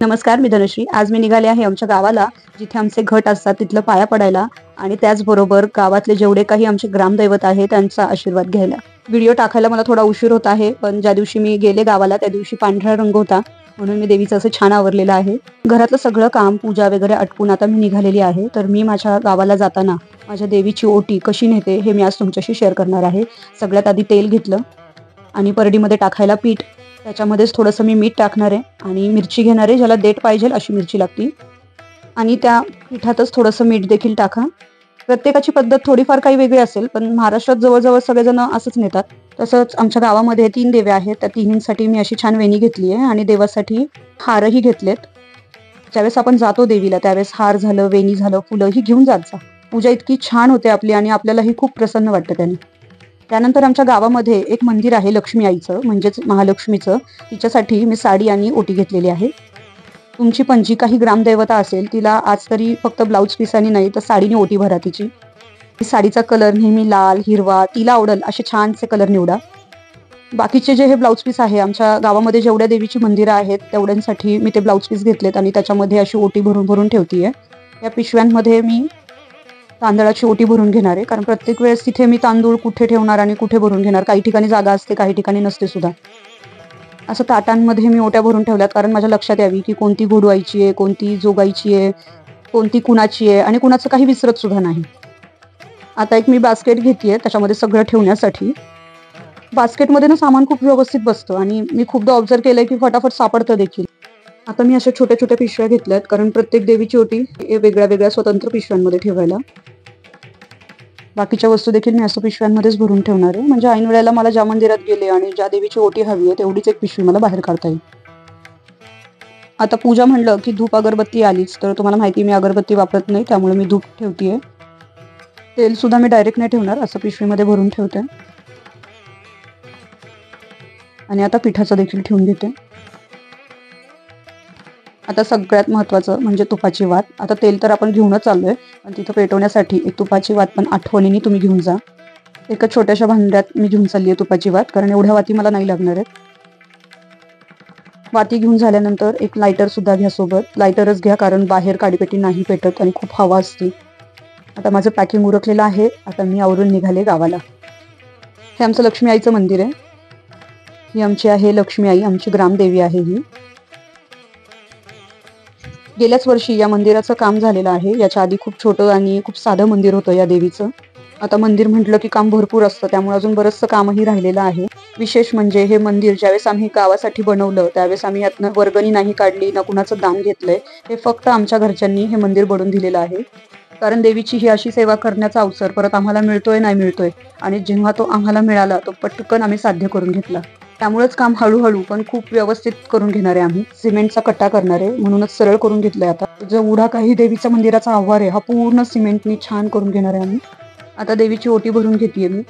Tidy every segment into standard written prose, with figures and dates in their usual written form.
नमस्कार, मी धनश्री. आज मी निघाले आहे आमच्या गावाला, जिथे आमचे घट असतात तिथलं पाया पडायला आणि त्याचबरोबर गावातले जेवढे काही आमचे ग्रामदैवत आहे त्यांचा आशीर्वाद घ्यायला. व्हिडिओ टाकायला मला थोडा उशीर होत आहे, पण ज्या दिवशी मी गेले गावाला त्या दिवशी पांढरा रंग होता, म्हणून मी देवीचं असं छान आवरलेलं आहे. घरातलं सगळं काम, पूजा वगैरे आटपून आता मी निघालेली आहे. तर मी माझ्या गावाला जाताना माझ्या देवीची ओटी कशी नेते हे मी आज तुमच्याशी शेअर करणार आहे. सगळ्यात आधी तेल घेतलं आणि परडीमध्ये टाकायला पीठ, त्याच्यामध्येच थोडंसं मी मीठ टाकणार आहे आणि मिरची घेणार आहे, ज्याला देठ पाहिजे अशी मिरची लागते. आणि त्या पिठातच थोडंसं मीठ देखील टाका. प्रत्येकाची पद्धत थोडीफार काही वेगळी असेल, पण महाराष्ट्रात जवळजवळ सगळेजण असंच नेतात. तसंच आमच्या गावामध्ये 3 देवे आहेत, त्या तिन्हींसाठी मी अशी छान वेणी घेतली आहे आणि देवासाठी हारही घेतलेत. ज्यावेळेस आपण जातो देवीला त्यावेळेस हार झालं, वेणी झालं, फुलंही घेऊन जात जा. पूजा इतकी छान होते आपली आणि आपल्यालाही खूप प्रसन्न वाटतं त्याने. त्यानंतर आमच्या गावामध्ये एक मंदिर आहे लक्ष्मी आईचं, म्हणजेच महालक्ष्मीचं. तिच्यासाठी मी साडी आणि ओटी घेतलेली आहे. तुमची पण जी काही ग्रामदैवता असेल तिला आज तरी फक्त ब्लाऊज पिसानी नाही तर साडीने ओटी भरा तिची. साडीचा कलर नेहमी लाल, हिरवा, तिला आवडेल असे छानसे कलर निवडा. बाकीचे जे हे ब्लाऊज पीस आहे, आमच्या गावामध्ये जेवढ्या देवीची मंदिरं आहेत तेवढ्यांसाठी मी ते ब्लाऊज पीस घेतलेत आणि त्याच्यामध्ये अशी ओटी भरून भरून ठेवतीये. या पिशव्यांमध्ये मी तांदळाची ओटी भरून घेणार आहे, कारण प्रत्येक वेळेस तिथे मी तांदूळ कुठे ठेवणार आणि कुठे भरून घेणार. काही ठिकाणी जागा असते, काही ठिकाणी नसते सुद्धा. असं ताटांमध्ये मी ओट्या भरून ठेवल्यात, कारण माझ्या लक्षात यावी की कोणती घोडवायची आहे, कोणती जोगायची आहे, कोणती कुणाची आहे आणि कुणाचं काही विसरत सुद्धा नाही. आता एक मी बास्केट घेतलीये त्याच्यामध्ये सगळं ठेवण्यासाठी. बास्केटमध्ये ना सामान खूप व्यवस्थित बसतं आणि मी खूपदा ऑब्झर्व केलंय की फटाफट सापडतं देखील. आता मी अशा छोट्या छोट्या पिशव्या घेतल्यात, कारण प्रत्येक देवीची ओटी वेगळ्या वेगळ्या स्वतंत्र पिशव्यांमध्ये ठेवायला. बाकीच्या वस्तू देखील मी असं पिशव्यांमध्येच भरून ठेवणार आहे, म्हणजे ऐन वेळेला मला ज्या मंदिरात गेले आणि ज्या देवीची ओटी हवी आहे तेवढीच एक पिशवी मला बाहेर काढता येईल. आता पूजा म्हणलं की धूप अगरबत्ती आलीच, तर तुम्हाला माहिती मी अगरबत्ती वापरत नाही, त्यामुळे मी धूप ठेवतीये. तेल सुद्धा मी डायरेक्ट नाही ठेवणार, असं पिशवीमध्ये भरून ठेवते. आणि आता पिठाचं देखील ठेवून घेते. आता सगळ्यात महत्त्वाचं म्हणजे तुपाची वात. आता तेल तर आपण घेऊनच चाललोय, पण तिथं पेटवण्यासाठी एक तुपाची वात पण आठवणीने तुम्ही घेऊन जा. एका छोट्याशा भांड्यात मी घेऊन चालली आहे तुपाची वात, कारण एवढ्या वाती मला नाही लागणार आहेत. वाती घेऊन झाल्यानंतर एक लायटर सुद्धा घ्या सोबत. लायटरच घ्या, कारण बाहेर काडीपेटी नाही पेटत आणि खूप हवा असते. आता माझं पॅकिंग उरकलेलं आहे. आता मी आवरून निघाले गावाला. हे आमचं लक्ष्मी आईचं मंदिर आहे. ही आमची आहे लक्ष्मी आई, आमची ग्रामदेवी आहे ही. गेल्याच वर्षी या मंदिराचं काम झालेलं आहे. याच्या आधी खूप छोटं आणि खूप साधं मंदिर होतं या देवीचं. आता मंदिर म्हटलं की काम भरपूर असतं, त्यामुळे अजून बरंचसं कामही राहिलेलं आहे. विशेष म्हणजे हे मंदिर ज्यावेळेस आम्ही गावासाठी बनवलं त्यावेळेस आम्ही यातनं वर्गणी नाही काढली, ना कुणाचं दान घेतलंय. हे फक्त आमच्या घरच्यांनी हे मंदिर बनवून दिलेलं आहे. कारण देवीची ही अशी सेवा करण्याचा अवसर परत आम्हाला मिळतोय नाही मिळतोय, आणि जेव्हा तो आम्हाला मिळाला तो पटकन आम्ही साध्य करून घेतला. त्यामुळेच काम हळूहळू पण खूप व्यवस्थित करून घेणार आहे आम्ही. सिमेंटचा कट्टा करणार आहे, म्हणूनच सरळ करून घेतलंय. आता जेवढा काही देवीच्या मंदिराचा आवार आहे हा पूर्ण सिमेंटनी छान करून घेणार आहे आम्ही. आता देवीची ओटी भरून घेतेय मी.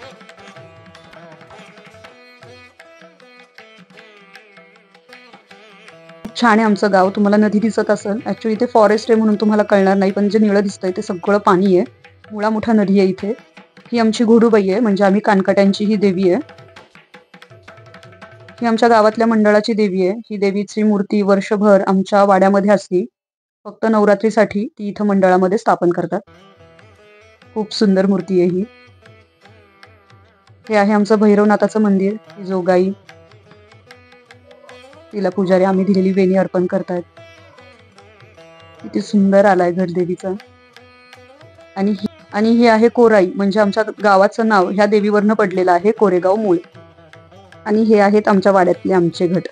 छान आहे आमचं गाव. तुम्हाला नदी दिसत असेल, ऍक्च्युली ते फॉरेस्ट आहे म्हणून तुम्हाला कळणार नाही, पण जे निळं दिसतंय ते सगळं पाणी आहे. मुळा मोठा नदी आहे इथे. ही आमची घोडूबाई आहे, म्हणजे आम्ही कानकाट्यांची ही देवी आहे. ही आमच्या गावातल्या मंडळाची देवी आहे. ही देवीची मूर्ती वर्षभर आमच्या वाड्यामध्ये असते. फक्त नवरात्रीसाठी ती इथं मंडळामध्ये स्थापन करतात. खूप सुंदर मूर्ती आहे ही. हे आहे आमचं भैरवनाथाचं मंदिर. ही जोगाई, तिला पुजारी आम्ही दिलेली वेणी अर्पण करतायत. किती सुंदर आलाय घट देवीचा. आणि ही आहे कोराई, म्हणजे आमच्या गावाचं नाव ह्या देवीवरनं पडलेलं आहे, कोरेगाव मूळ. आणि हे आहेत आमच्या वाड्यातले आमचे घट.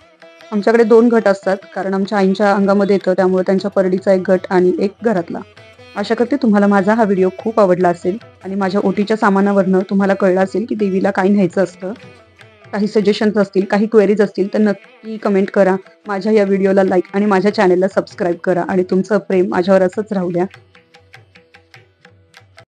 आमच्याकडे 2 घट असतात, कारण आमच्या आईंच्या अंगामध्ये येतं, त्यामुळे त्यांच्या परडीचा एक घट आणि एक घरातला. आशा करते तुम्हाला माझा हा व्हिडिओ खूप आवडला असेल आणि माझ्या ओटीच्या सामानावरनं तुम्हाला कळलं असेल की देवीला काय न्यायचं असतं. काही सजेशन्स असतील, काही क्वेरीज असतील तर नक्की कमेंट करा. माझ्या या व्हिडिओला लाईक आणि माझ्या चॅनलला सबस्क्राईब करा आणि तुमचं प्रेम माझ्यावर असंच राहू द्या.